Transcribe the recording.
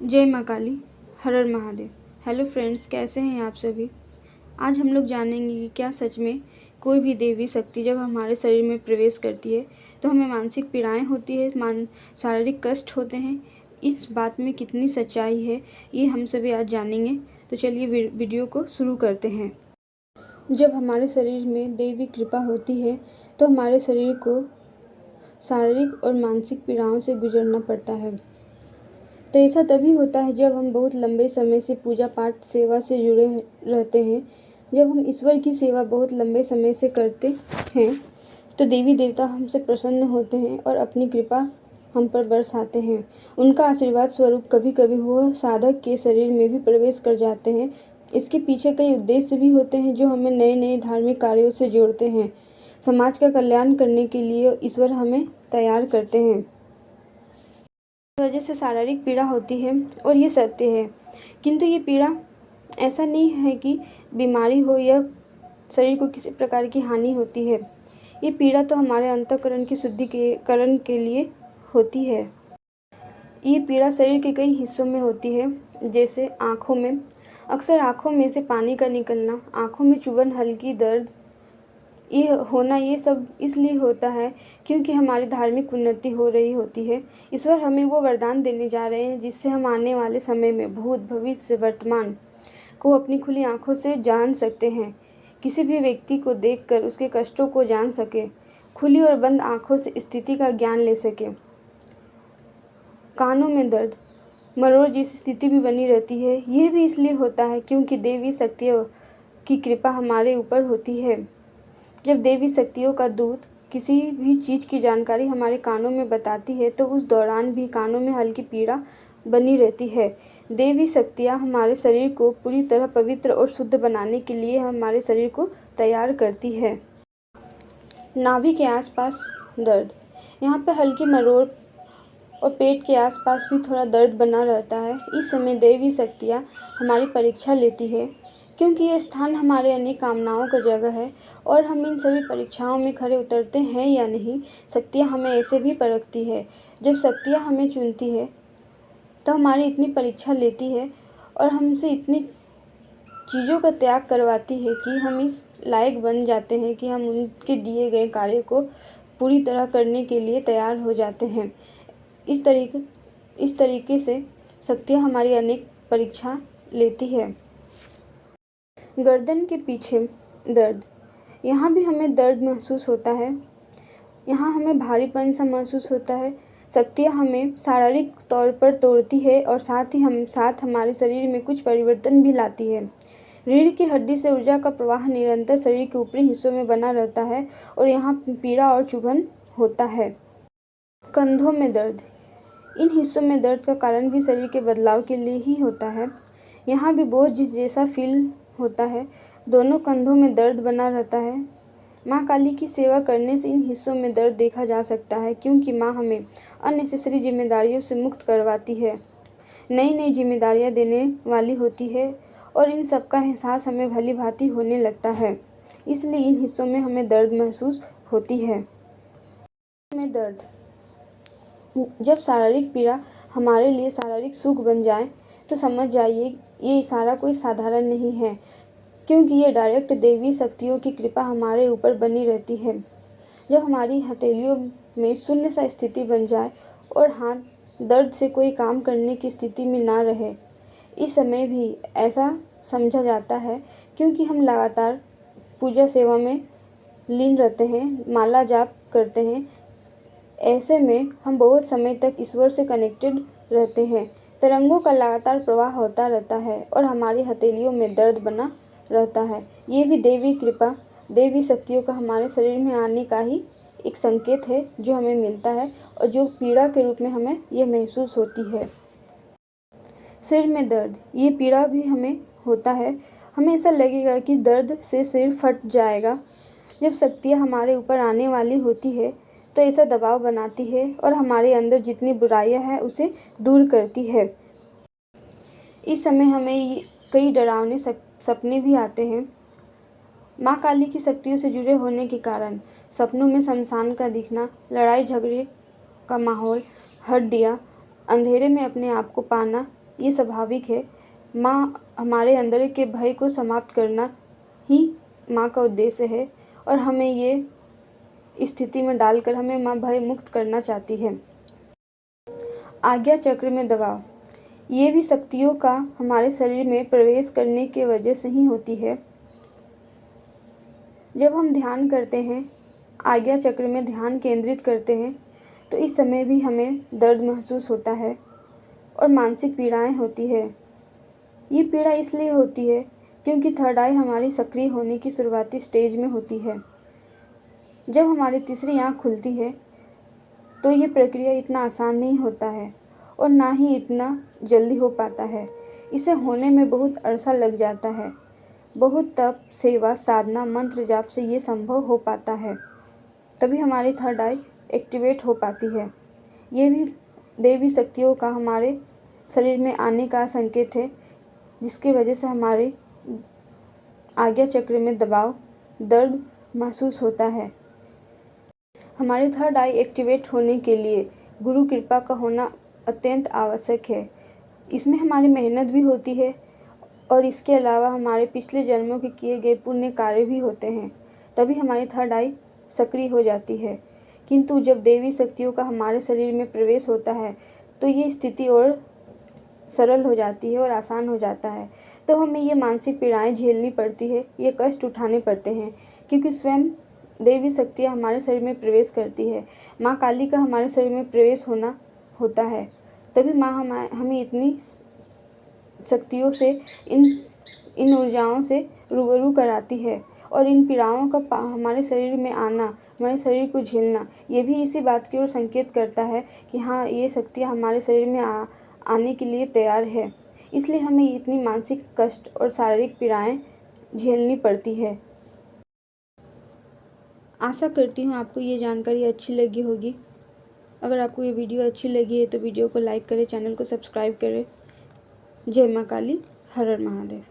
जय माँ काली, हर हर Mahadev. Hello friends, कैसे हैं आप सभी। आज हम लोग जानेंगे कि क्या सच में कोई भी देवी शक्ति जब हमारे शरीर में प्रवेश करती है तो हमें मानसिक पीड़ाएं होती है, शारीरिक कष्ट होते हैं। इस बात में कितनी सच्चाई है, ये हम सभी आज जानेंगे। तो चलिए वीडियो को शुरू करते हैं। जब हमारे शरीर में देवी कृपा होती है तो हमारे शरीर को शारीरिक और मानसिक पीड़ाओं से गुजरना पड़ता है। तो ऐसा तभी होता है जब हम बहुत लंबे समय से पूजा पाठ सेवा से जुड़े रहते हैं। जब हम ईश्वर की सेवा बहुत लंबे समय से करते हैं तो देवी देवता हमसे प्रसन्न होते हैं और अपनी कृपा हम पर बरसाते हैं। उनका आशीर्वाद स्वरूप कभी कभी वह साधक के शरीर में भी प्रवेश कर जाते हैं। इसके पीछे कई उद्देश्य भी होते हैं जो हमें नए नए धार्मिक कार्यों से जोड़ते हैं। समाज का कल्याण करने के लिए ईश्वर हमें तैयार करते हैं। वजह से शारीरिक पीड़ा होती है और ये सत्य है, किंतु ये पीड़ा ऐसा नहीं है कि बीमारी हो या शरीर को किसी प्रकार की हानि होती है। ये पीड़ा तो हमारे अंतःकरण की शुद्धिकरण के लिए होती है। ये पीड़ा शरीर के कई हिस्सों में होती है, जैसे आँखों में। अक्सर आँखों में से पानी का निकलना, आँखों में चुभन, हल्की दर्द, ये सब इसलिए होता है क्योंकि हमारी धार्मिक उन्नति हो रही होती है। ईश्वर हमें वो वरदान देने जा रहे हैं जिससे हम आने वाले समय में भूत भविष्य वर्तमान को अपनी खुली आंखों से जान सकते हैं। किसी भी व्यक्ति को देखकर उसके कष्टों को जान सके, खुली और बंद आंखों से स्थिति का ज्ञान ले सके। कानों में दर्द, मरोड़ जैसी स्थिति भी बनी रहती है। यह भी इसलिए होता है क्योंकि देवी शक्तियों की कृपा हमारे ऊपर होती है। जब देवी शक्तियों का दूत किसी भी चीज़ की जानकारी हमारे कानों में बताती है तो उस दौरान भी कानों में हल्की पीड़ा बनी रहती है। देवी शक्तियाँ हमारे शरीर को पूरी तरह पवित्र और शुद्ध बनाने के लिए हमारे शरीर को तैयार करती है। नाभि के आसपास दर्द, यहाँ पे हल्की मरोड़ और पेट के आसपास भी थोड़ा दर्द बना रहता है। इस समय देवी शक्तियाँ हमारी परीक्षा लेती है क्योंकि ये स्थान हमारे अनेक कामनाओं का जगह है और हम इन सभी परीक्षाओं में खरे उतरते हैं या नहीं, शक्तियाँ हमें ऐसे भी परखती है। जब शक्तियाँ हमें चुनती है तो हमारी इतनी परीक्षा लेती है और हमसे इतनी चीज़ों का त्याग करवाती है कि हम इस लायक बन जाते हैं कि हम उनके दिए गए कार्य को पूरी तरह करने के लिए तैयार हो जाते हैं। इस तरीके से शक्तियाँ हमारी अनेक परीक्षा लेती है। गर्दन के पीछे दर्द, यहाँ भी हमें दर्द महसूस होता है। यहाँ हमें भारीपन सा महसूस होता है। शक्तियाँ हमें शारीरिक तौर पर तोड़ती है और साथ हमारे शरीर में कुछ परिवर्तन भी लाती है। रीढ़ की हड्डी से ऊर्जा का प्रवाह निरंतर शरीर के ऊपरी हिस्सों में बना रहता है और यहाँ पीड़ा और चुभन होता है। कंधों में दर्द, इन हिस्सों में दर्द का कारण भी शरीर के बदलाव के लिए ही होता है। यहाँ भी बोझ जैसा फील होता है। दोनों कंधों में दर्द बना रहता है। माँ काली की सेवा करने से इन हिस्सों में दर्द देखा जा सकता है क्योंकि माँ हमें अननेसेसरी जिम्मेदारियों से मुक्त करवाती है, नई नई जिम्मेदारियाँ देने वाली होती है और इन सब का एहसास हमें भली भांति होने लगता है। इसलिए इन हिस्सों में हमें दर्द महसूस होती है। में दर्द, जब शारीरिक पीड़ा हमारे लिए शारीरिक सुख बन जाए तो समझ जाइए ये इशारा कोई साधारण नहीं है, क्योंकि ये डायरेक्ट देवी शक्तियों की कृपा हमारे ऊपर बनी रहती है। जब हमारी हथेलियों में शून्य सा स्थिति बन जाए और हाथ दर्द से कोई काम करने की स्थिति में ना रहे, इस समय भी ऐसा समझा जाता है क्योंकि हम लगातार पूजा सेवा में लीन रहते हैं, माला जाप करते हैं। ऐसे में हम बहुत समय तक ईश्वर से कनेक्टेड रहते हैं। तरंगों का लगातार प्रवाह होता रहता है और हमारी हथेलियों में दर्द बना रहता है। ये भी देवी कृपा, देवी शक्तियों का हमारे शरीर में आने का ही एक संकेत है जो हमें मिलता है और जो पीड़ा के रूप में हमें यह महसूस होती है। सिर में दर्द, ये पीड़ा भी हमें होता है। हमें ऐसा लगेगा कि दर्द से सिर फट जाएगा। जब शक्तियाँ हमारे ऊपर आने वाली होती है तो ऐसा दबाव बनाती है और हमारे अंदर जितनी बुराइयां हैं उसे दूर करती है। इस समय हमें कई डरावने सपने भी आते हैं। माँ काली की शक्तियों से जुड़े होने के कारण सपनों में शमशान का दिखना, लड़ाई झगड़े का माहौल, हड्डियाँ, अंधेरे में अपने आप को पाना, ये स्वाभाविक है। माँ हमारे अंदर के भय को समाप्त करना ही माँ का उद्देश्य है और हमें ये स्थिति में डालकर हमें माँ भय मुक्त करना चाहती है। आज्ञा चक्र में दबाव, ये भी शक्तियों का हमारे शरीर में प्रवेश करने की वजह से ही होती है। जब हम ध्यान करते हैं, आज्ञा चक्र में ध्यान केंद्रित करते हैं, तो इस समय भी हमें दर्द महसूस होता है और मानसिक पीड़ाएं होती है। ये पीड़ा इसलिए होती है क्योंकि थर्ड आई हमारी सक्रिय होने की शुरुआती स्टेज में होती है। जब हमारी तीसरी आँख खुलती है तो ये प्रक्रिया इतना आसान नहीं होता है और ना ही इतना जल्दी हो पाता है। इसे होने में बहुत अरसा लग जाता है। बहुत तप, सेवा, साधना, मंत्र जाप से ये संभव हो पाता है। तभी हमारी थर्ड आई एक्टिवेट हो पाती है। ये भी देवी शक्तियों का हमारे शरीर में आने का संकेत है, जिसकी वजह से हमारे आज्ञा चक्र में दबाव, दर्द महसूस होता है। हमारी थर्ड आई एक्टिवेट होने के लिए गुरु कृपा का होना अत्यंत आवश्यक है। इसमें हमारी मेहनत भी होती है और इसके अलावा हमारे पिछले जन्मों के किए गए पुण्य कार्य भी होते हैं, तभी हमारी थर्ड आई सक्रिय हो जाती है। किंतु जब देवी शक्तियों का हमारे शरीर में प्रवेश होता है तो ये स्थिति और सरल हो जाती है और आसान हो जाता है। तो हमें ये मानसिक पीड़ाएं झेलनी पड़ती है, ये कष्ट उठाने पड़ते हैं, क्योंकि स्वयं देवी शक्तियाँ हमारे शरीर में प्रवेश करती है। माँ काली का हमारे शरीर में प्रवेश होना होता है, तभी माँ हमें इतनी शक्तियों से, इन ऊर्जाओं से रूबरू कराती है। और इन पीड़ाओं का हमारे शरीर में आना, हमारे शरीर को झेलना, ये भी इसी बात की ओर संकेत करता है कि हाँ, ये शक्तियाँ हमारे शरीर में आने के लिए तैयार है। इसलिए हमें इतनी मानसिक कष्ट और शारीरिक पीड़ाएं झेलनी पड़ती है। आशा करती हूँ आपको ये जानकारी अच्छी लगी होगी। अगर आपको ये वीडियो अच्छी लगी है तो वीडियो को लाइक करें, चैनल को सब्सक्राइब करें। जय माँ काली, हर हर महादेव।